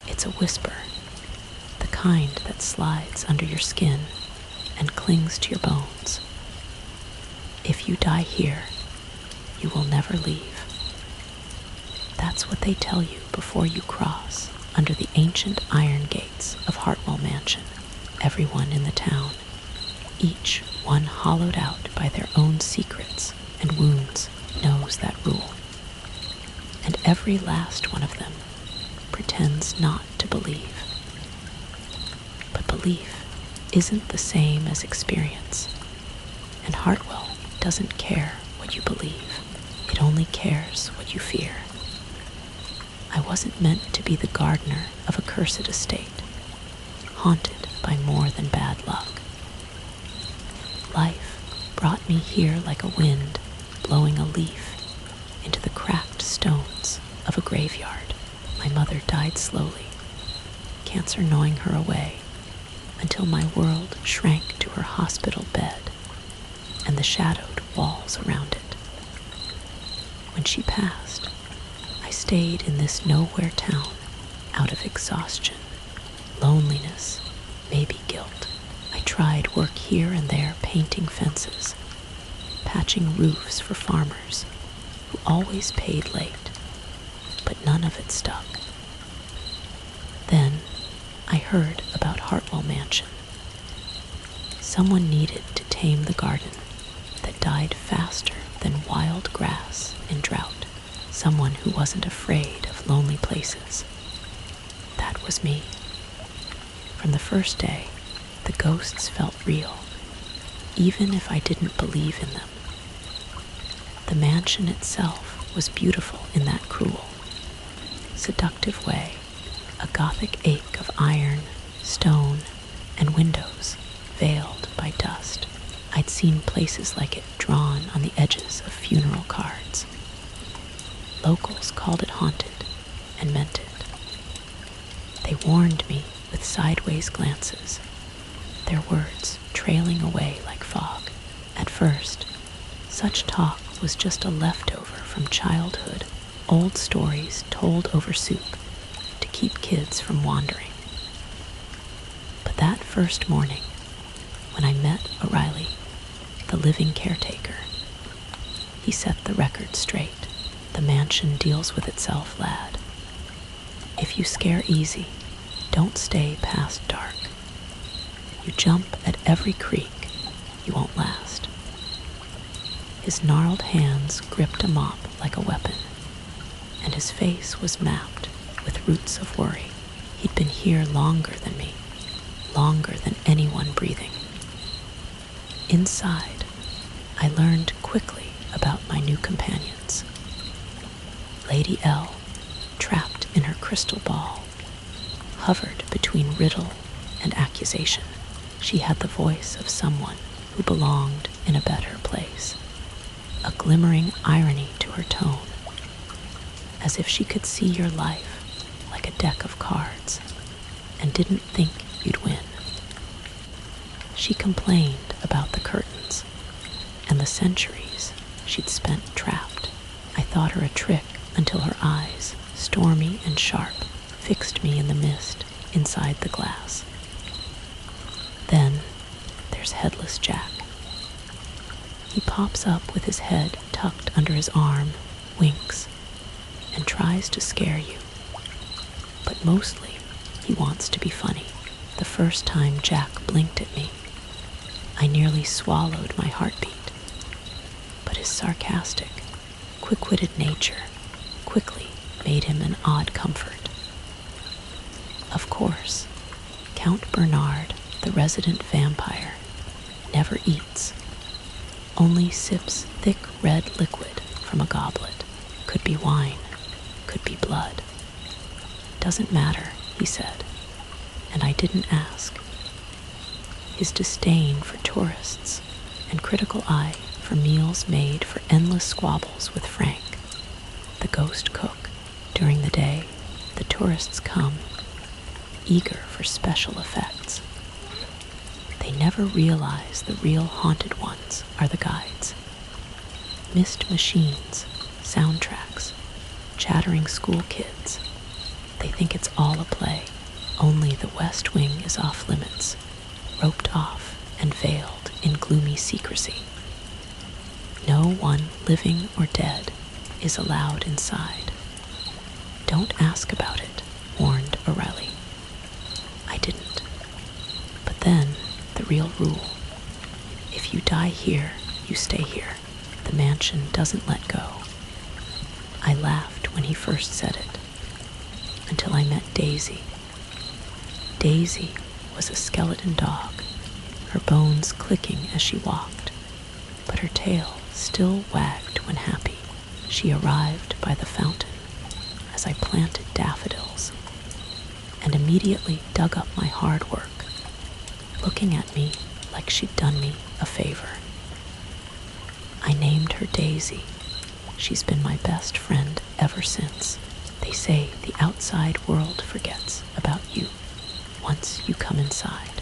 It's a whisper, the kind that slides under your skin and clings to your bones. If you die here, you will never leave. That's what they tell you before you cross under the ancient iron gates of Hartwell Mansion. Everyone in the town, each one hollowed out by their own secrets and wounds, knows that rule. And every last one of them pretends not to believe. But belief isn't the same as experience, and Hartwell doesn't care what you believe. It only cares what you fear. I wasn't meant to be the gardener of a cursed estate, haunted by more than bad luck. Life brought me here like a wind blowing a leaf into the cracked stones of a graveyard. My mother died slowly, cancer gnawing her away, until my world shrank to her hospital bed and the shadowed walls around it. When she passed, I stayed in this nowhere town out of exhaustion, loneliness, maybe guilt. I tried work here and there, painting fences, patching roofs for farmers who always paid late, but none of it stuck. Then I heard about Hartwell Mansion. Someone needed to tame the garden that died faster than wild grass in drought. Someone who wasn't afraid of lonely places. That was me. From the first day, the ghosts felt real, even if I didn't believe in them. The mansion itself was beautiful in that cruel, seductive way, a Gothic ache of iron, stone, and windows veiled by dust. I'd seen places like it drawn on the edges of funeral cards. Locals called it haunted and meant it. They warned me with sideways glances, their words trailing away like fog. At first, such talk was just a leftover from childhood, old stories told over soup to keep kids from wandering. But that first morning, when I met O'Reilly, the living caretaker, he set the record straight. The mansion deals with itself, lad. If you scare easy, don't stay past dark. You jump at every creak, you won't last. His gnarled hands gripped a mop like a weapon, and his face was mapped with roots of worry. He'd been here longer than me, longer than anyone breathing. Inside, I learned quickly about my new companions. Lady L, trapped in her crystal ball, hovered between riddle and accusation. She had the voice of someone who belonged in a better place, a glimmering irony to her tone, as if she could see your life like a deck of cards and didn't think you'd win. She complained about the curtains and the centuries she'd spent trapped. I thought her a trick until her eyes, stormy and sharp, fixed me in the mist inside the glass. Then there's Headless Jack. He pops up with his head tucked under his arm, winks, and tries to scare you. But mostly, he wants to be funny. The first time Jack blinked at me, I nearly swallowed my heartbeat. But his sarcastic, quick-witted nature quickly made him an odd comfort. Of course, Count Bernard, the resident vampire, never eats, only sips thick red liquid from a goblet. Could be wine, could be blood. Doesn't matter, he said, and I didn't ask. His disdain for tourists and critical eye for meals made for endless squabbles with Frank, the ghost cook. During the day, the tourists come, eager for special effects. They never realize the real haunted ones are the guides. Mist machines, soundtracks, chattering school kids, They think it's all a play, only the West Wing is off limits, roped off and veiled in gloomy secrecy. No one, living or dead, is allowed inside. Don't ask about it, warned O'Reilly. I didn't. But then, the real rule. If you die here, you stay here. The mansion doesn't let go. I laughed when he first said it, until I met Daisy. Daisy was a skeleton dog, her bones clicking as she walked, but her tail still wagged when happy. She arrived by the fountain as I planted daffodils, and immediately dug up my hard work, looking at me like she'd done me a favor. I named her Daisy. She's been my best friend ever since. They say the outside world forgets about you once you come inside.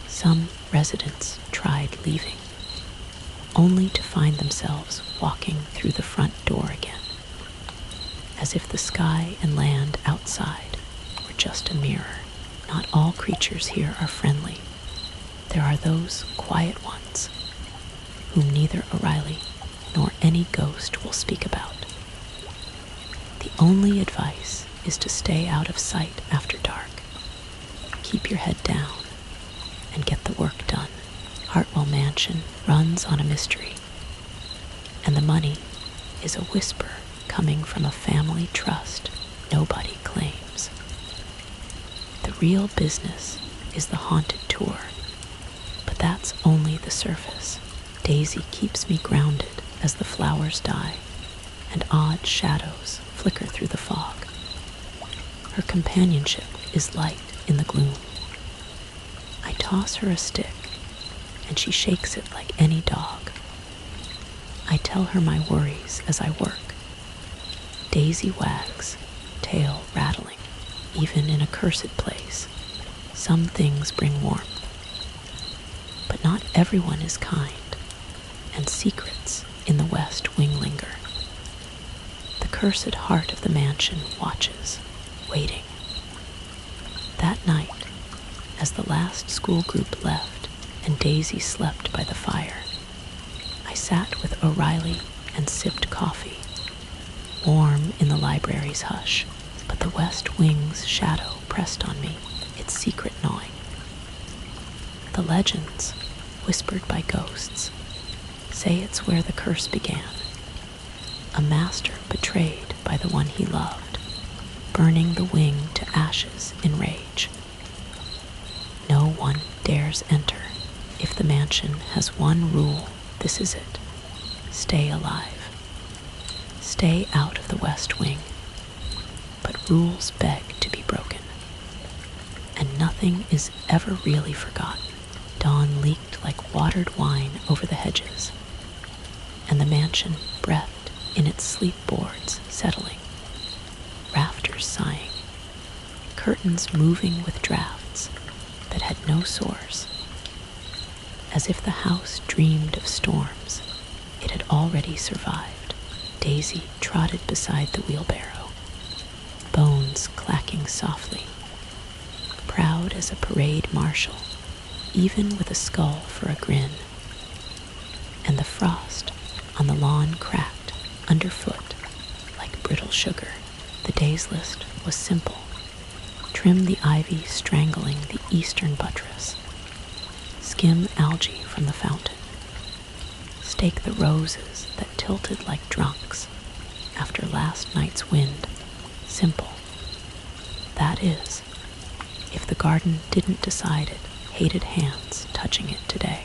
Some residents tried leaving, only to find themselves walking through the front door again, as if the sky and land outside were just a mirror. Not all creatures here are friendly. There are those quiet ones, whom neither O'Reilly nor any ghost will speak about. The only advice is to stay out of sight after dark. Keep your head down and get the work done. Hartwell Mansion runs on a mystery, and the money is a whisper coming from a family trust nobody claims. The real business is the haunted tour, but that's only the surface. Daisy keeps me grounded as the flowers die and odd shadows flicker through the fog. Her companionship is light in the gloom. I toss her a stick, and she shakes it like any dog. I tell her my worries as I work. Daisy wags, tail rattling, even in a cursed place. Some things bring warmth, but not everyone is kind, and secrets in the West Wing linger. The cursed heart of the mansion watches, waiting. That night, as the last school group left and Daisy slept by the fire, I sat with O'Reilly and sipped coffee, warm in the library's hush, but the West Wing's shadow pressed on me, its secret gnawing. The legends, whispered by ghosts, say it's where the curse began. A master betrayed by the one he loved, burning the wing to ashes in rage. No one dares enter. If the mansion has one rule, this is it. Stay alive. Stay out of the West Wing. But rules beg to be broken. And nothing is ever really forgotten. Dawn leaked like watered wine over the hedges, and the mansion breathed in its sleep boards settling, rafters sighing, curtains moving with drafts that had no source. As if the house dreamed of storms, it had already survived. Daisy trotted beside the wheelbarrow, bones clacking softly, proud as a parade marshal, even with a skull for a grin. And the frost on the lawn cracked underfoot like brittle sugar. The day's list was simple. Trim the ivy strangling the eastern buttress. Skim algae from the fountain. Stake the roses that tilted like drunks after last night's wind. Simple. That is, if the garden didn't decide it, hated hands touching it today.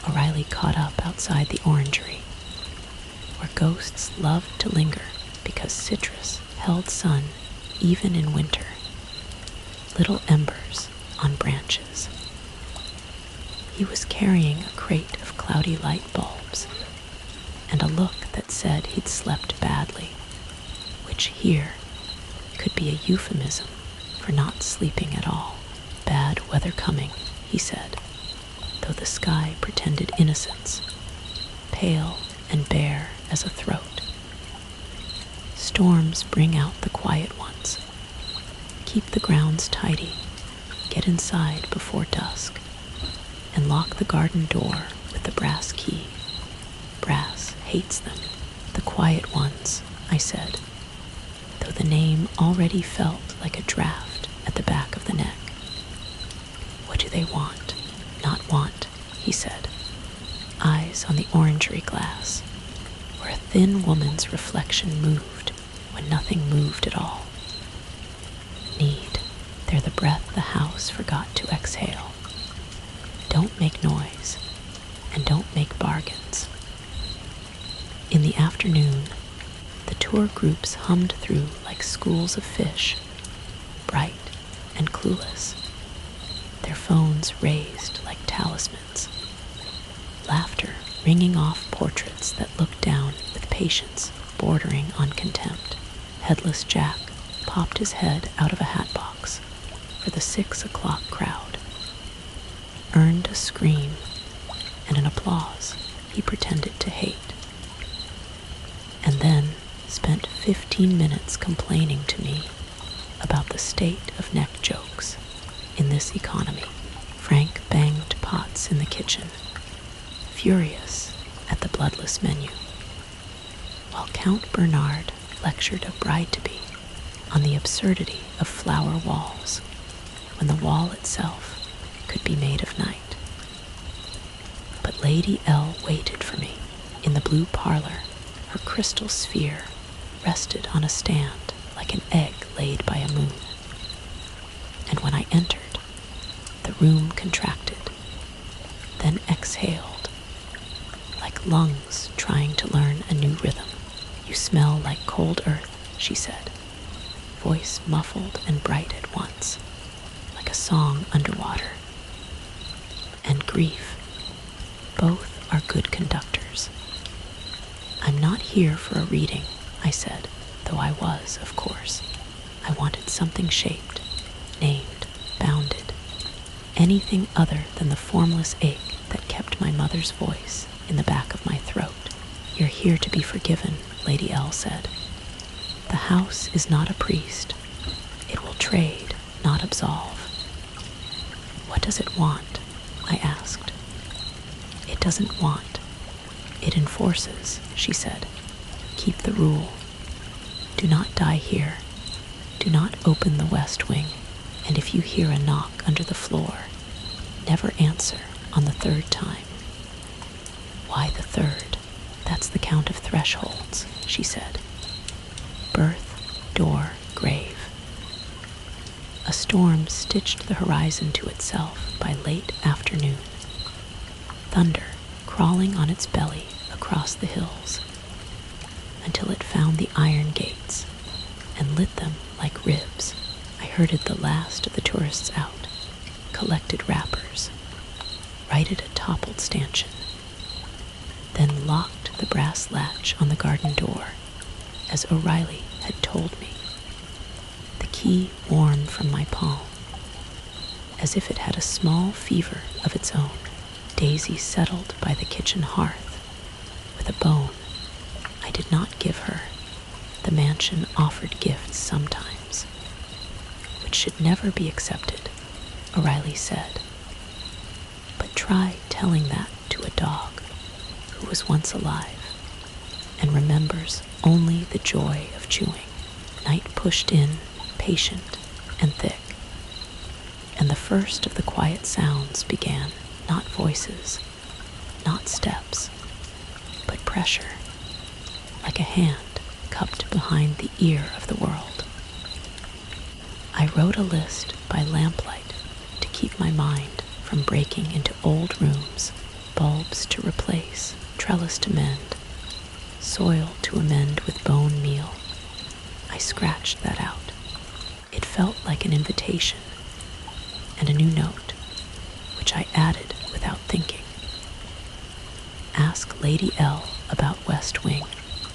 O'Reilly caught up outside the orangery, where ghosts loved to linger because citrus held sun even in winter. Little embers on branches. He was carrying a crate of cloudy light bulbs and a look that said he'd slept badly, which here could be a euphemism for not sleeping at all. Bad weather coming, he said, though the sky pretended innocence, pale and bare as a throat. Storms bring out the quiet ones, Keep the grounds tidy, get inside before dusk, and lock the garden door with the brass key. Brass hates them, the quiet ones, I said, though the name already felt like a draft at the back of the neck. What do they want? Not want, he said, eyes on the orangery glass, where a thin woman's reflection moved when nothing moved at all. Need, they're the breath the house forgot to exhale. Don't make noise, and don't make bargains. In the afternoon, the tour groups hummed through like schools of fish, bright and clueless, their phones raised like talismans, laughter ringing off portraits that looked down with patience bordering on contempt. Headless Jack popped his head out of a hat box for the 6 o'clock crowd, earned a scream and an applause he pretended to hate, and then spent 15 minutes complaining to me about the state of neck jokes in this economy. Frank banged pots in the kitchen, furious at the bloodless menu, while Count Bernard lectured a bride-to-be on the absurdity of flower walls when the wall itself could be made of night. But Lady L waited for me in the blue parlor. Her crystal sphere rested on a stand like an egg laid by a moon. And when I entered, the room contracted, then exhaled, like lungs trying to learn a new rhythm. You smell like cold earth, she said, voice muffled and bright at once, like a song underwater. And grief, both are good conductors. I'm not here for a reading, I said, though I was, of course. I wanted something shaped, named, bounded, anything other than the formless ache that kept my mother's voice in the back of my throat. You're here to be forgiven, Lady L said. The house is not a priest. It will trade, not absolve. What does it want? I asked. It doesn't want. It enforces, she said. Keep the rule. Do not die here. Do not open the west wing. And if you hear a knock under the floor, never answer on the 3rd time. Why the 3rd? That's the count of thresholds, she said. Birth, door, grave. A storm stitched the horizon to itself by late afternoon. Thunder crawling on its belly across the hills until it found the iron gates and lit them like ribs. I herded the last of the tourists out, collected wrappers, righted a toppled stanchion, then locked the brass latch on the garden door as O'Reilly had told me. The key warm from my palm, as if it had a small fever of its own. Daisy settled by the kitchen hearth with a bone I did not give her. The mansion offered gifts sometimes, which should never be accepted, O'Reilly said. But try telling that to a dog who was once alive and remembers only the joy of chewing. Night pushed in, patient and thick, and the first of the quiet sounds began. Not voices, not steps, but pressure, like a hand cupped behind the ear of the world. I wrote a list by lamplight to keep my mind from breaking into old rooms, bulbs to replace, trellis to mend, soil to amend with bone meal. I scratched that out. It felt like an invitation and a new note, which I added without thinking. Ask Lady L about West Wing.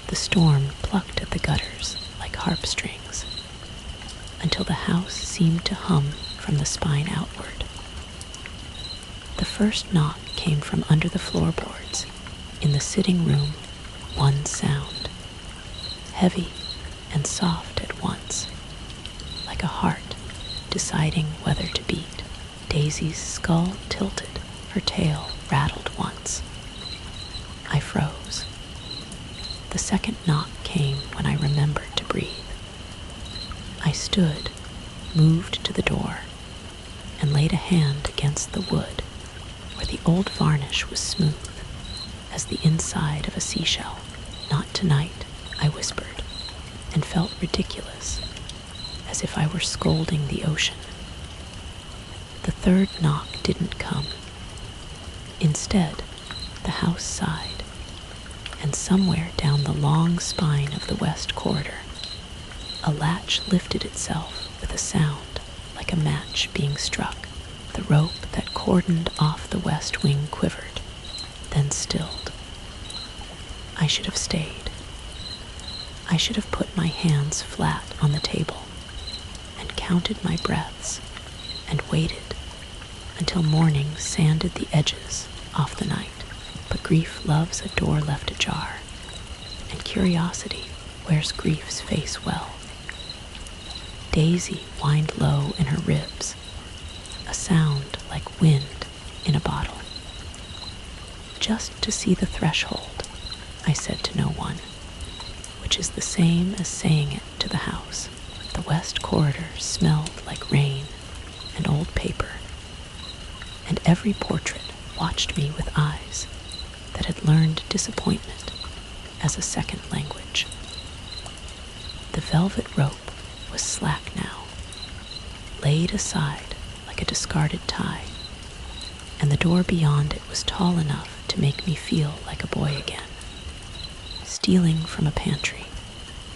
The storm plucked at the gutters like harp strings until the house seemed to hum from the spine outward. The first knock came from under the floorboards in the sitting room, one sound, heavy and soft at once, like a heart deciding whether to beat. Daisy's skull tilted, her tail rattled once. I froze. The second knock came when I remembered to breathe. I stood, moved to the door, and laid a hand against the wood where the old varnish was smooth as the inside of a seashell. "Not tonight," I whispered, and felt ridiculous, as if I were scolding the ocean. The third knock didn't come. Instead, the house sighed, and somewhere down the long spine of the west corridor, a latch lifted itself with a sound like a match being struck. The rope that cordoned off the west wing quivered, then stilled. I should have stayed. I should have put my hands flat on the table and counted my breaths and waited until morning sanded the edges off the night. But grief loves a door left ajar, and curiosity wears grief's face well. Daisy whined low in her ribs, a sound like wind in a bottle. "Just to see the threshold," I said to no one, which is the same as saying it to the house. The west corridor smelled like rain and old paper, and every portrait watched me with eyes that had learned disappointment as a second language. The velvet rope was slack now, laid aside like a discarded tie, and the door beyond it was tall enough to make me feel like a boy again, stealing from a pantry,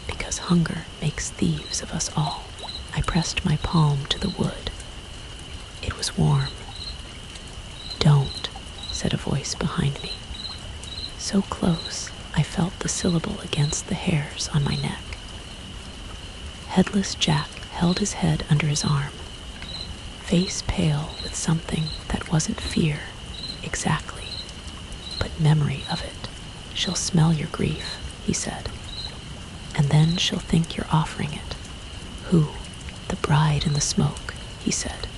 because hunger makes thieves of us all. I pressed my palm to the wood. It was warm. "Don't," said a voice behind me, so close I felt the syllable against the hairs on my neck. Headless Jack held his head under his arm, face pale with something that wasn't fear exactly, but memory of it. "She'll smell your grief," he said, "and then she'll think you're offering it." "Who?" "The bride in the smoke," he said.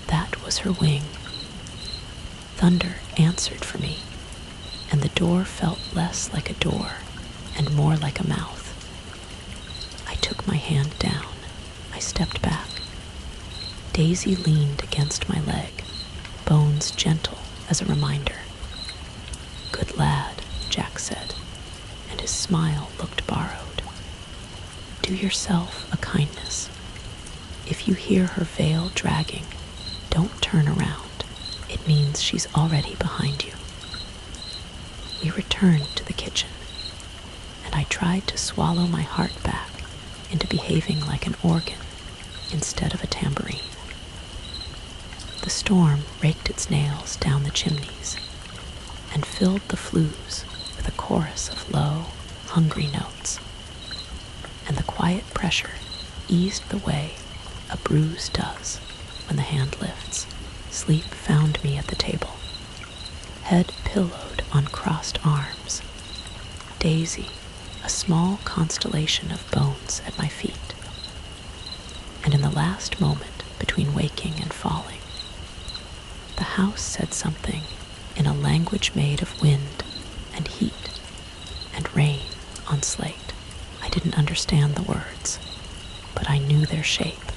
That was her wing. Thunder answered for me, and the door felt less like a door and more like a mouth. I took my hand down. I stepped back. Daisy leaned against my leg, bones gentle as a reminder. "Good lad," Jack said, and his smile looked borrowed. "Do yourself a kindness. If you hear her veil dragging, don't turn around. It means she's already behind you." We returned to the kitchen, and I tried to swallow my heart back into behaving like an organ instead of a tambourine. The storm raked its nails down the chimneys and filled the flues with a chorus of low, hungry notes, and the quiet pressure eased the way a bruise does when the hand lifts. Sleep found me at the table, head pillowed on crossed arms, Daisy, a small constellation of bones at my feet. And in the last moment between waking and falling, the house said something in a language made of wind and heat and rain on slate. I didn't understand the words, but I knew their shape.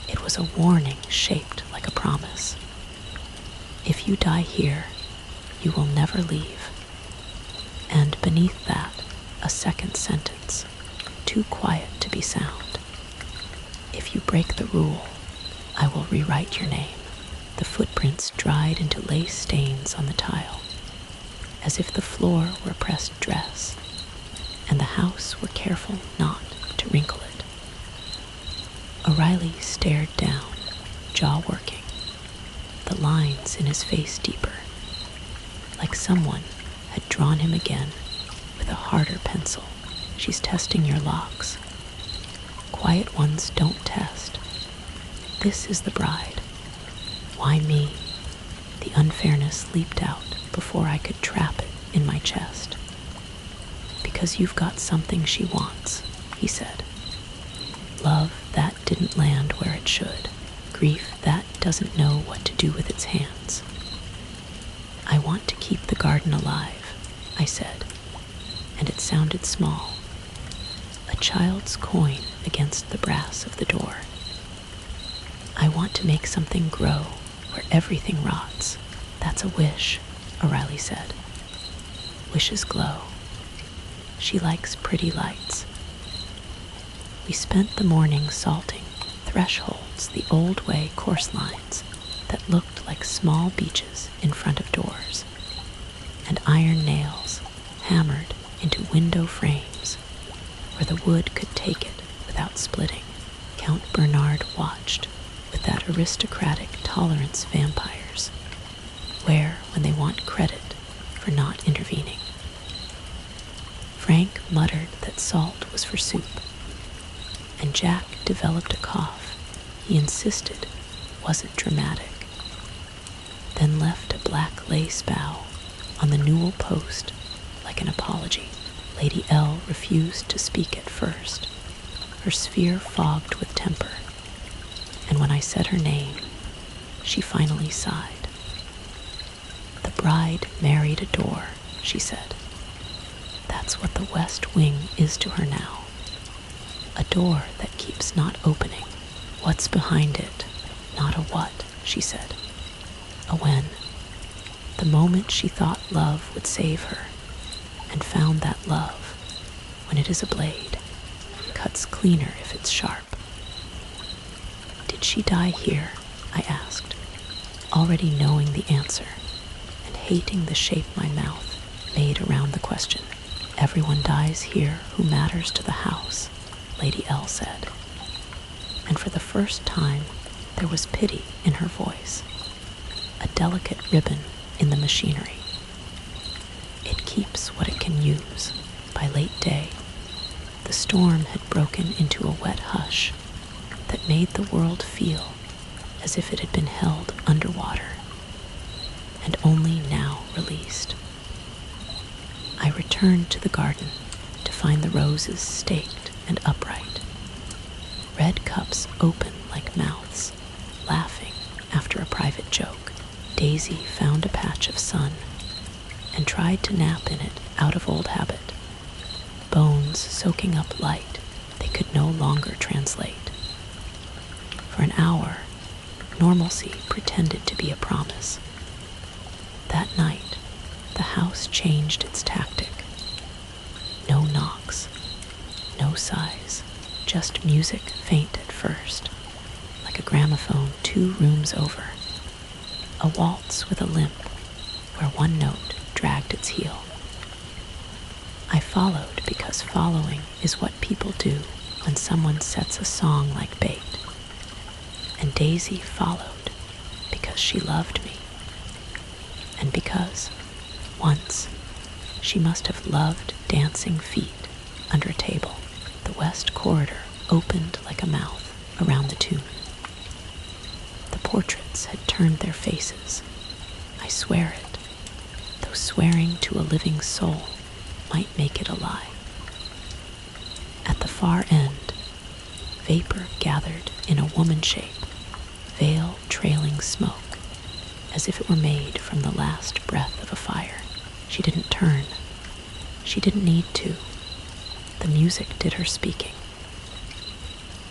It was a warning shaped like a promise. If you die here, you will never leave. And beneath that, a second sentence, too quiet to be sound. If you break the rule, I will rewrite your name. The footprints dried into lace stains on the tile, as if the floor were a pressed dress, and the house were careful not to wrinkle it. O'Reilly stared down, jaw working, the lines in his face deeper, like someone had drawn him again with a harder pencil. "She's testing your locks. Quiet ones don't test. This is the bride. Why me?" The unfairness leaped out before I could trap it in my chest. "Because you've got something she wants," he said. "Love that didn't land where it should, grief that doesn't know what to do with its hands. I want to keep the garden alive, I said, and it sounded small, a child's coin against the brass of the door. I want to make something grow where everything rots. That's a wish, O'Reilly said. Wishes glow. She likes pretty lights. We spent the morning salting thresholds, the old-way course lines that looked like small beaches in front of doors, and iron nails hammered into window frames where the wood could take it without splitting. Count Bernard watched with that aristocratic tolerance vampires wear when they want credit for not intervening. Frank muttered that salt was for soup, and Jack developed a cough he insisted wasn't dramatic, then left a black lace bow on the newel post like an apology. Lady L refused to speak at first, her sphere fogged with temper, and when I said her name, she finally sighed. The bride married a door, she said. That's what the West Wing is to her now. A door that keeps not opening. What's behind it? Not a what, she said. A when. The moment she thought love would save her, and found that love, when it is a blade, cuts cleaner if it's sharp. Did she die here? I asked, already knowing the answer, and hating the shape my mouth made around the question. Everyone dies here who matters to the house, Lady L said, and for the first time there was pity in her voice, a delicate ribbon in the machinery. It keeps what it can use. By late day, the storm had broken into a wet hush that made the world feel as if it had been held underwater and only now released. I returned to the garden to find the roses staked and upright, red cups open like mouths, laughing after a private joke. Daisy found a patch of sun and tried to nap in it out of old habit, bones soaking up light they could no longer translate. For an hour, normalcy pretended to be a promise. That night, the house changed its tactic. No knocks, no sighs, just music faint at first, like a gramophone 2 rooms over. A waltz with a limp, where one note dragged its heel. I followed because following is what people do when someone sets a song like bait. And Daisy followed because she loved me. And because, once, she must have loved dancing feet under a table. The west corridor opened like a mouth around the tune. The portraits had turned their faces. I swear it, though swearing to a living soul might make it a lie. At the far end, vapor gathered in a woman shape, veil trailing smoke, as if it were made from the last breath of a fire. She didn't turn. She didn't need to. The music did her speaking.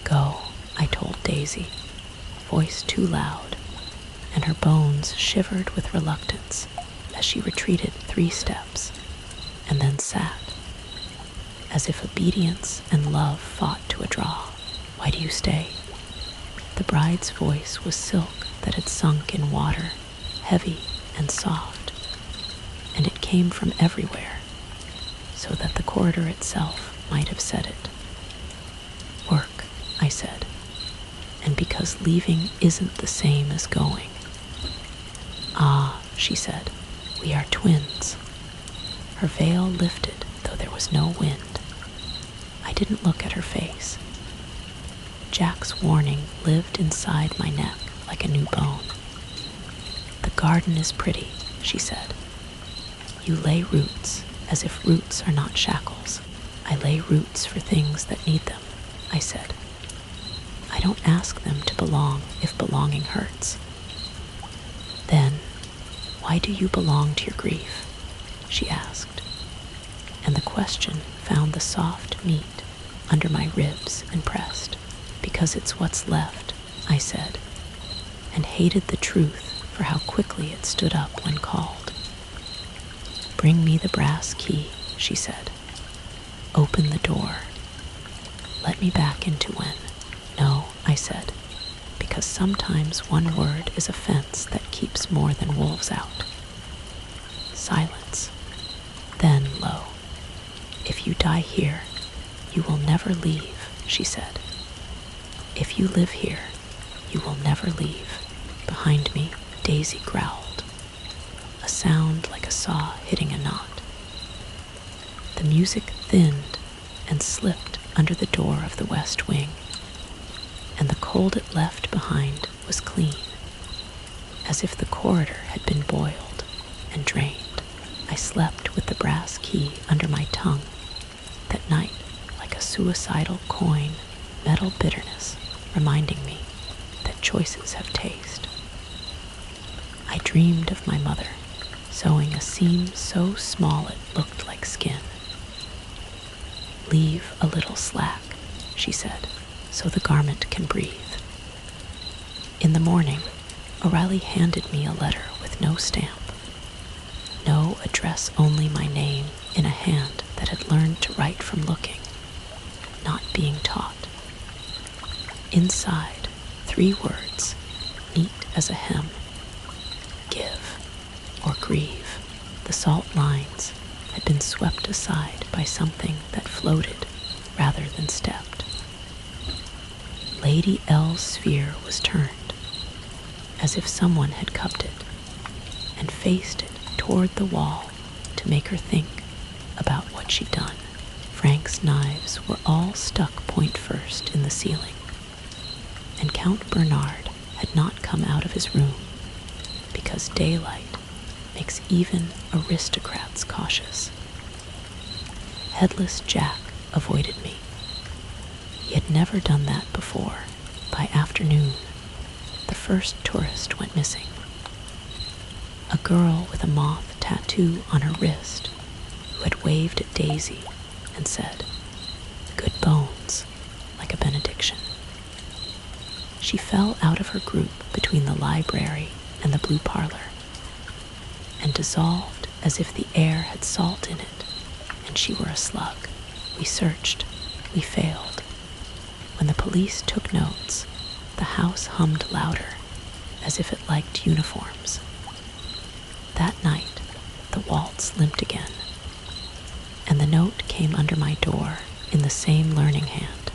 Go, I told Daisy, voice too loud, and her bones shivered with reluctance as she retreated 3 steps, and then sat, as if obedience and love fought to a draw. Why do you stay? The bride's voice was silk that had sunk in water, heavy and soft, and it came from everywhere, so that the corridor itself might have said it. Work, I said, and because leaving isn't the same as going. Ah, she said, we are twins. Her veil lifted, though there was no wind. I didn't look at her face. Jack's warning lived inside my neck like a new bone. The garden is pretty, she said. You lay roots as if roots are not shackles. I lay roots for things that need them, I said. I don't ask them to belong if belonging hurts. Then, why do you belong to your grief? She asked, and the question found the soft meat under my ribs and pressed. Because it's what's left, I said, and hated the truth for how quickly it stood up when called. Bring me the brass key, she said. Open the door. Let me back into when. No, I said, because sometimes one word is a fence that keeps more than wolves out. Silence. Then low. If you die here, you will never leave, she said. If you live here, you will never leave. Behind me, Daisy growled, a sound like a saw hitting a knot. The music thinned and slipped under the door of the west wing, and the cold it left behind was clean, as if the corridor had been boiled and drained. I slept with the brass key under my tongue that night like a suicidal coin, metal bitterness reminding me that choices have taste. I dreamed of my mother sewing a seam so small it looked like skin. Leave a little slack, she said, so the garment can breathe. In the morning, O'Reilly handed me a letter with no stamp, no address, only my name in a hand that had learned to write from looking, not being taught. Inside, 3 words, neat as a hem. Give or grieve. The salt lines had been swept aside by something that floated rather than stepped. Lady L's sphere was turned, as if someone had cupped it and faced it toward the wall to make her think about what she'd done. Frank's knives were all stuck point first in the ceiling, and Count Bernard had not come out of his room because daylight makes even aristocrats cautious. Headless Jack avoided me. He had never done that before. By afternoon, the first tourist went missing. A girl with a moth tattoo on her wrist who had waved at Daisy and said, "Good bones," like a benediction. She fell out of her group between the library and the blue parlor and dissolved as if the air had salt in it and she were a slug. We searched. We failed. When the police took notes, the house hummed louder, as if it liked uniforms. That night, the waltz limped again, and the note came under my door in the same learning hand.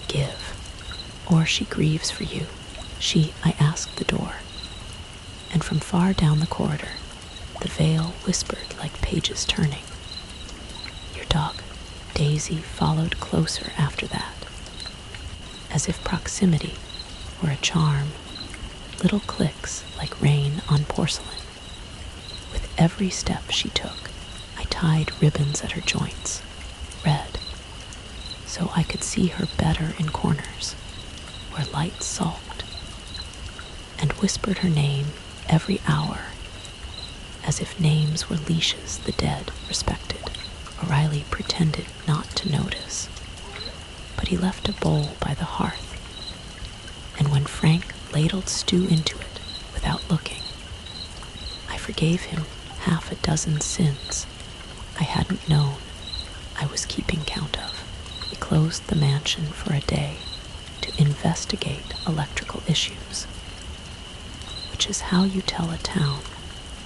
Give, or she grieves for you. I asked the door, and from far down the corridor, the veil whispered like pages turning. Your dog, Daisy, followed closer after that, as if proximity were a charm, little clicks like rain on porcelain. With every step she took, I tied ribbons at her joints, red, so I could see her better in corners where light sulked, and whispered her name every hour, as if names were leashes the dead respected. O'Reilly pretended not to notice, but he left a bowl by the hearth, and when Frank ladled stew into it without looking, I forgave him 6 sins I hadn't known I was keeping count of. We closed the mansion for a day to investigate electrical issues, which is how you tell a town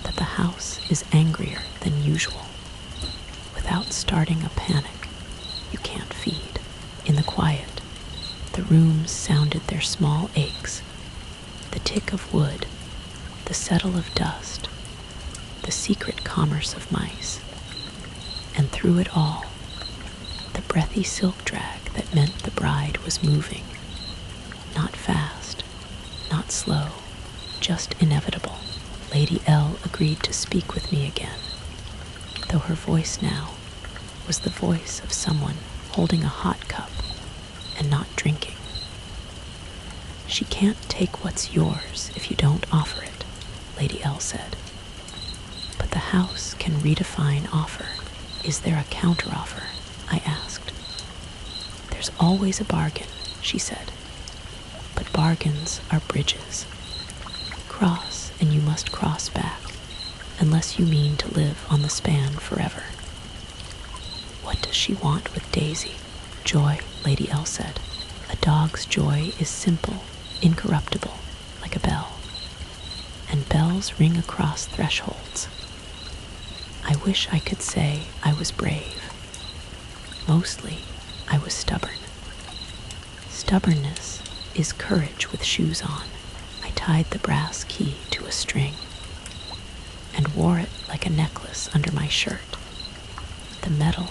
that the house is angrier than usual. Without starting a panic, you can't feed. In the quiet, the rooms sounded their small aches, the tick of wood, the settle of dust, the secret commerce of mice, and through it all, the breathy silk drag that meant the bride was moving, not fast, not slow, just inevitable. Lady L agreed to speak with me again, though her voice now was the voice of someone holding a hot cup and not drinking. She can't take what's yours if you don't offer it, Lady L said. But the house can redefine offer. Is there a counteroffer? I asked. There's always a bargain, she said. But bargains are bridges. Cross and you must cross back, unless you mean to live on the span forever. What does she want with Daisy? Joy, Lady L said. A dog's joy is simple, incorruptible, like a bell. And bells ring across thresholds. I wish I could say I was brave. Mostly, I was stubborn. Stubbornness is courage with shoes on. I tied the brass key to a string and wore it like a necklace under my shirt. The metal,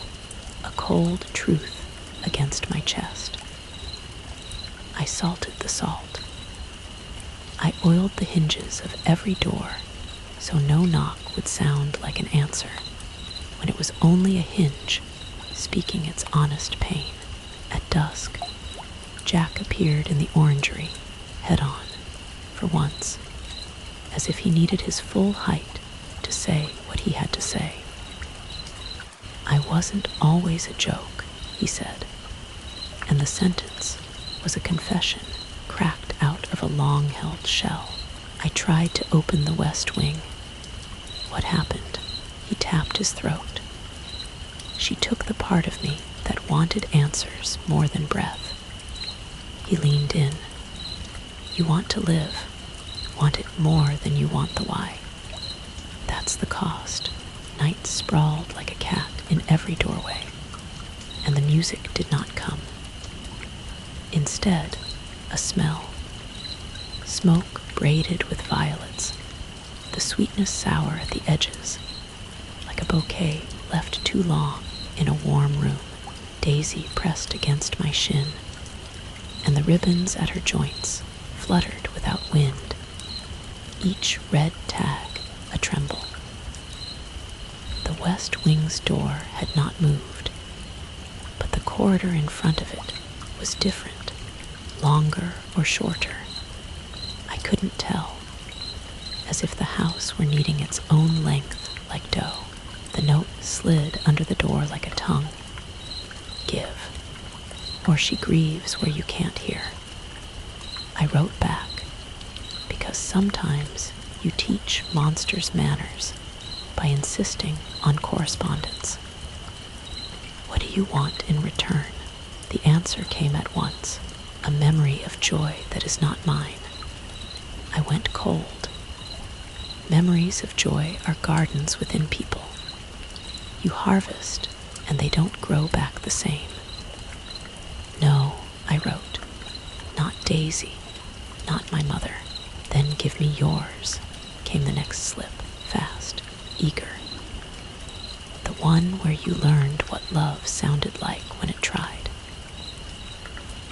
a cold truth against my chest. I salted the salt. I oiled the hinges of every door so no knock would sound like an answer when it was only a hinge speaking its honest pain. At dusk, Jack appeared in the orangery, head on, for once, as if he needed his full height to say what he had to say. I wasn't always a joke, he said, and the sentence was a confession cracked out of a long-held shell. I tried to open the west wing. What happened? He tapped his throat. She took the part of me that wanted answers more than breath. He leaned in. You want to live, want it more than you want the why. That's the cost. Night sprawled like a cat in every doorway, and the music did not come. Instead, a smell. Smoke braided with violets, the sweetness sour at the edges, like a bouquet left too long in a warm room. Daisy pressed against my shin, and the ribbons at her joints fluttered without wind, each red tag a tremble. The west wing's door had not moved, but the corridor in front of it was different, longer or shorter. I couldn't tell, as if the house were needing its own length like dough. The note slid under the door like a tongue. Give, or she grieves where you can't hear. I wrote back, because sometimes you teach monsters manners by insisting on correspondence. What do you want in return? The answer came at once, a memory of joy that is not mine. I went cold. Memories of joy are gardens within people. You harvest, and they don't grow back the same. No, I wrote, not Daisy, not my mother. Then give me yours, came the next slip, fast, eager. The one where you learned what love sounded like when it tried.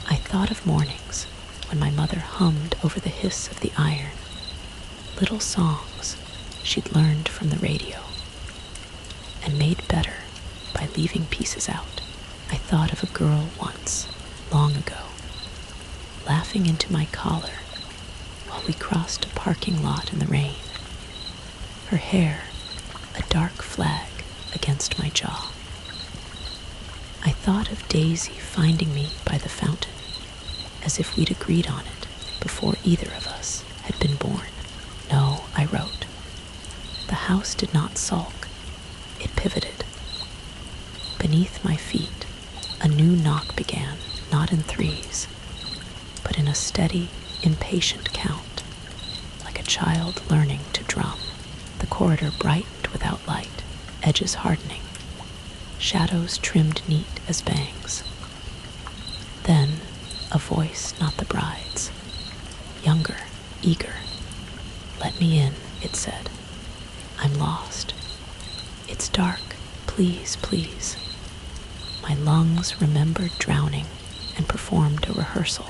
I thought of mornings when my mother hummed over the hiss of the iron, little songs she'd learned from the radio, and made better by leaving pieces out. I thought of a girl once, long ago, laughing into my collar while we crossed a parking lot in the rain, her hair a dark flag against my jaw. I thought of Daisy finding me by the fountain, as if we'd agreed on it before either of us had been born. No, I wrote. The house did not sulk. It pivoted. Beneath my feet, a new knock began, not in threes, but in a steady, impatient count, like a child learning to drum. The corridor brightened without light, edges hardening, shadows trimmed neat as bangs. Then, a voice not the bride's, younger, eager. Let me in, it said. I'm lost. It's dark. Please, please. My lungs remembered drowning and performed a rehearsal.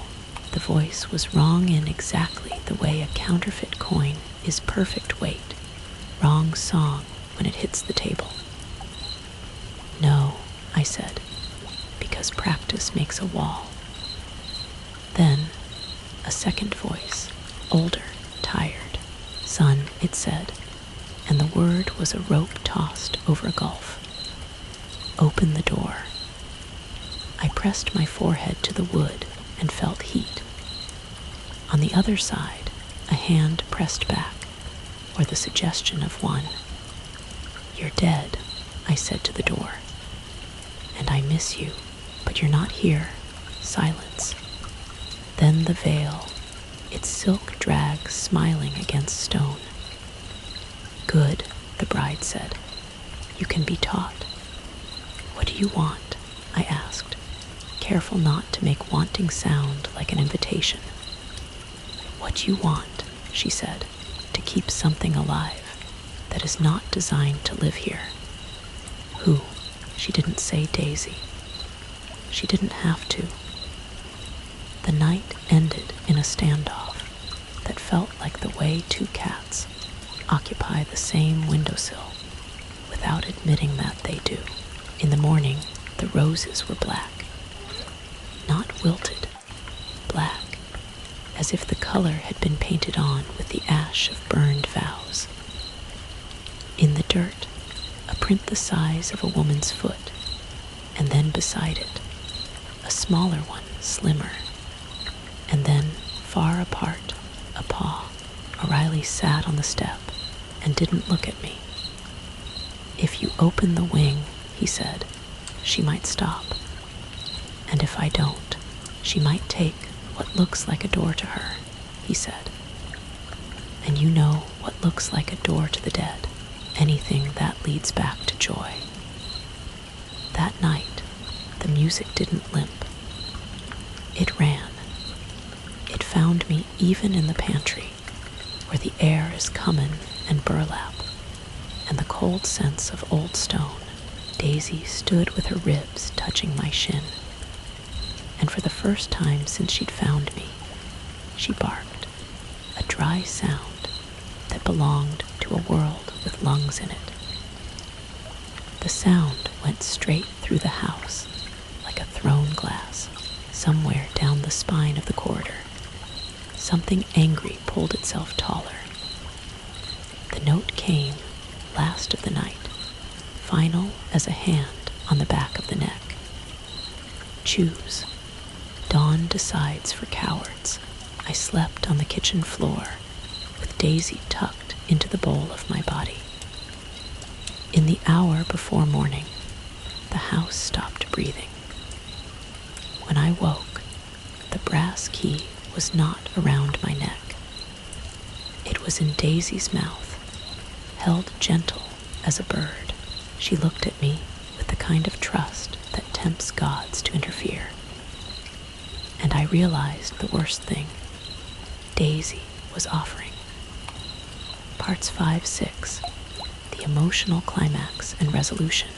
The voice was wrong in exactly the way a counterfeit coin is perfect weight, wrong song when it hits the table. No, I said, because practice makes a wall. Then, A second voice, older, tired. "Son," it said, and the word was a rope tossed over a gulf. "Open the door." I pressed my forehead to the wood and felt heat. On the other side, a hand pressed back, or the suggestion of one. "You're dead," I said to the door. "And I miss you, but you're not here." Silence. Then the veil, its silk drag smiling against stone. "Good," the bride said. "You can be taught." "What do you want?" I asked, careful not to make wanting sound like an invitation. "What you want," she said, "to keep something alive that is not designed to live here." Who? She didn't say Daisy. She didn't have to. The night ended in a standoff that felt like the way two cats occupy the same windowsill without admitting that they do. In the morning, the roses were black. Not wilted, black, as if the color had been painted on with the ash of burned vows. In the dirt, a print the size of a woman's foot, and then beside it, a smaller one, slimmer, and then, far apart, a paw. O'Reilly sat on the step and didn't look at me. "If you open the wing," he said, "she might stop. And if I don't, she might take what looks like a door to her," he said. "And you know what looks like a door to the dead, anything that leads back to joy." That night, the music didn't limp. It ran. It found me even in the pantry, where the air is cumin and burlap, and the cold sense of old stone. Daisy stood with her ribs touching my shin, and for the first time since she'd found me, she barked, a dry sound that belonged to a world with lungs in it. The sound went straight through the house, like a thrown glass, somewhere down the spine of the corridor. Something angry pulled itself taller. The note came, last of the night, final as a hand on the back of the neck. "Choose. Dawn decides for cowards." I slept on the kitchen floor, with Daisy tucked into the bowl of my body. In the hour before morning, the house stopped breathing. When I woke, the brass key was not around my neck. It was in Daisy's mouth, held gentle as a bird. She looked at me with the kind of trust that tempts gods to interfere. And I realized the worst thing. Daisy was offering. Parts 5, 6, the emotional climax and resolution,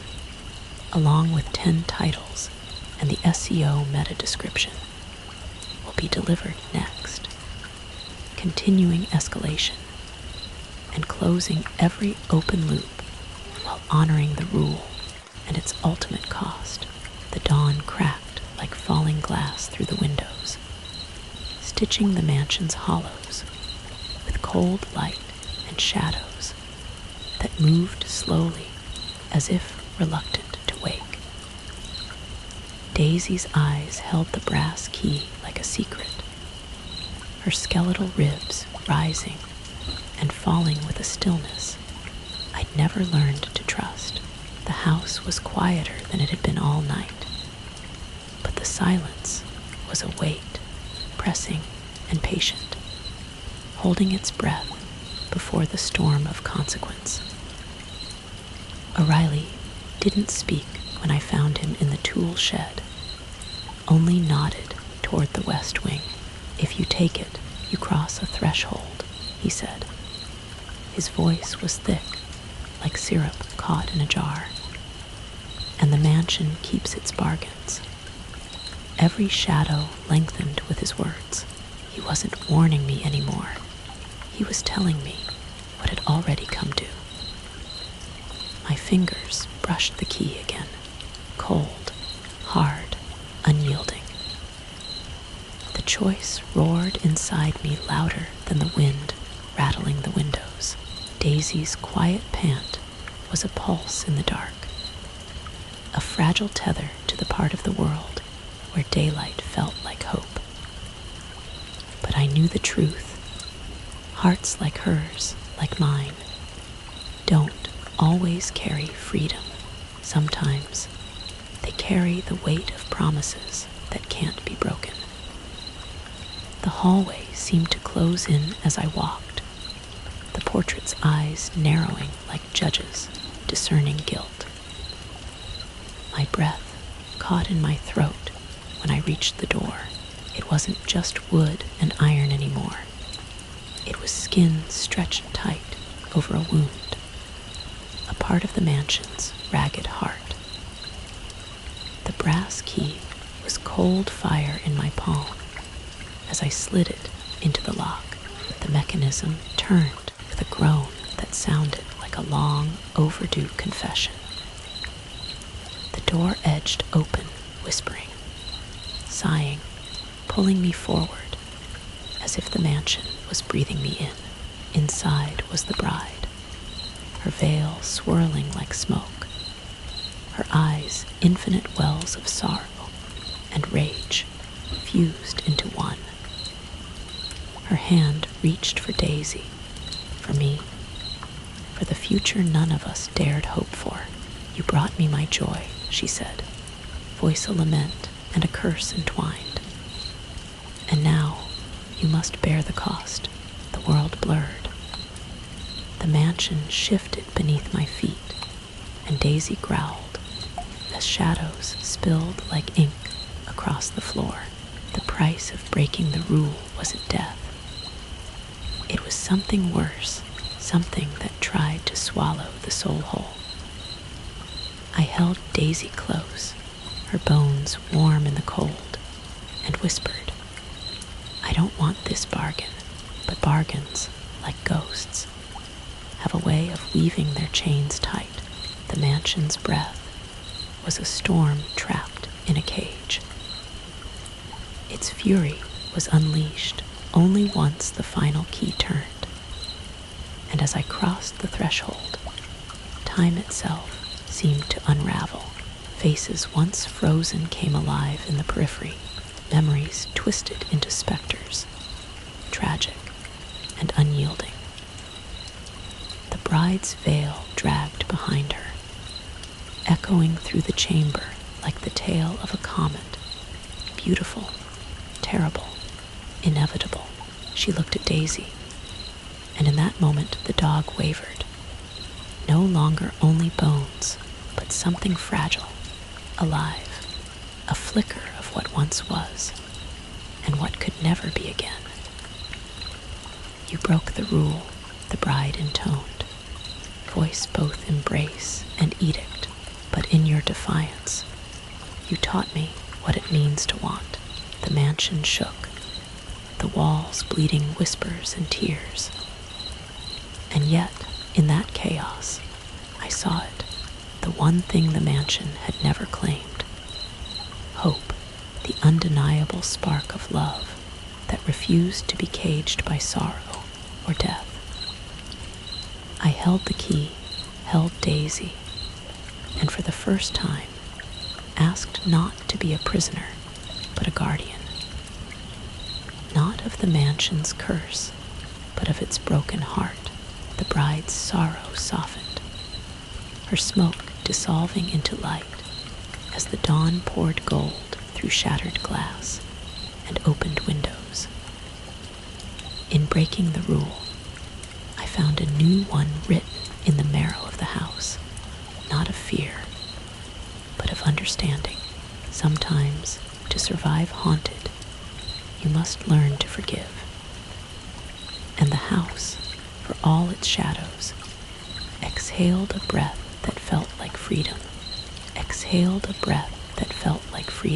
along with 10 titles and the SEO meta description, will be delivered next, continuing escalation and closing every open loop while honoring the rule and its ultimate cost. The dawn cracked like falling glass through the windows, stitching the mansion's hollows with cold light and shadows that moved slowly as if reluctant to wake. Daisy's eyes held the brass key like a secret, her skeletal ribs rising and falling with a stillness I'd never learned to trust. The house was quieter than it had been all night, but the silence was a weight, pressing and patient, holding its breath before the storm of consequence. O'Reilly didn't speak when I found him in the tool shed, only nodded toward the west wing. "If you take it, you cross a threshold," he said. His voice was thick, like syrup caught in a jar. "And the mansion keeps its bargains." Every shadow lengthened with his words. He wasn't warning me anymore. He was telling me what had already come due. My fingers brushed the key again, cold, hard, unyielding. The choice roared inside me louder than the wind rattling the windows. Daisy's quiet pant was a pulse in the dark, a fragile tether to the part of the world where daylight felt like hope. But I knew the truth. Hearts like hers, like mine, don't always carry freedom. Sometimes they carry the weight of promises that can't be broken. The hallway seemed to close in as I walked, the portrait's eyes narrowing like judges discerning guilt. My breath caught in my throat when I reached the door. It wasn't just wood and iron anymore. It was skin stretched tight over a wound, a part of the mansion's ragged heart. The brass key was cold fire in my palm. As I slid it into the lock, the mechanism turned with a groan that sounded like a long, overdue confession. The door edged open, whispering, sighing, pulling me forward, as if the mansion was breathing me in. Inside was the bride, her veil swirling like smoke, her eyes infinite wells of sorrow and rage fused into one. Her hand reached for Daisy, for me, for the future none of us dared hope for. "You brought me my joy," she said, voice a lament and a curse entwined. "And now you must bear the cost." The world blurred. The mansion shifted beneath my feet, and Daisy growled as shadows spilled like ink across the floor. The price of breaking the rule wasn't death. It was something worse, something that tried to swallow the soul whole. I held Daisy close, her bones warm in the cold, and whispered, "I don't want this bargain, but bargains, like ghosts, have a way of weaving their chains tight." The mansion's breath was a storm trapped in a cage. Its fury was unleashed only once the final key turned, and as I crossed the threshold, time itself seemed to unravel. Faces once frozen came alive in the periphery, memories twisted into specters, tragic and unyielding. The bride's veil dragged behind her, echoing through the chamber like the tale of a comet, beautiful, terrible, inevitable. She looked at Daisy, and in that moment the dog wavered. No longer only bones, but something fragile, alive, a flicker of what once was, and what could never be again. "You broke the rule," the bride intoned, voice both embrace and edict, but in your defiance, you taught me what it means to want. The mansion shook, the walls bleeding whispers and tears. And yet, in that chaos, I saw it, the one thing the mansion had never claimed. Hope, the undeniable spark of love that refused to be caged by sorrow or death. I held the key, held Daisy, and for the first time, asked not to be a prisoner, but a guardian. Not of the mansion's curse, but of its broken heart. The bride's sorrow softened, her smoke dissolving into light as the dawn poured gold through shattered glass and opened windows. In breaking the rule, I found a new one written in the marrow of the house, not of fear, but of understanding. Sometimes, to survive haunted, you must learn to forgive. And the house, for all its shadows, exhaled a breath that felt like freedom. Exhaled a breath that felt like freedom.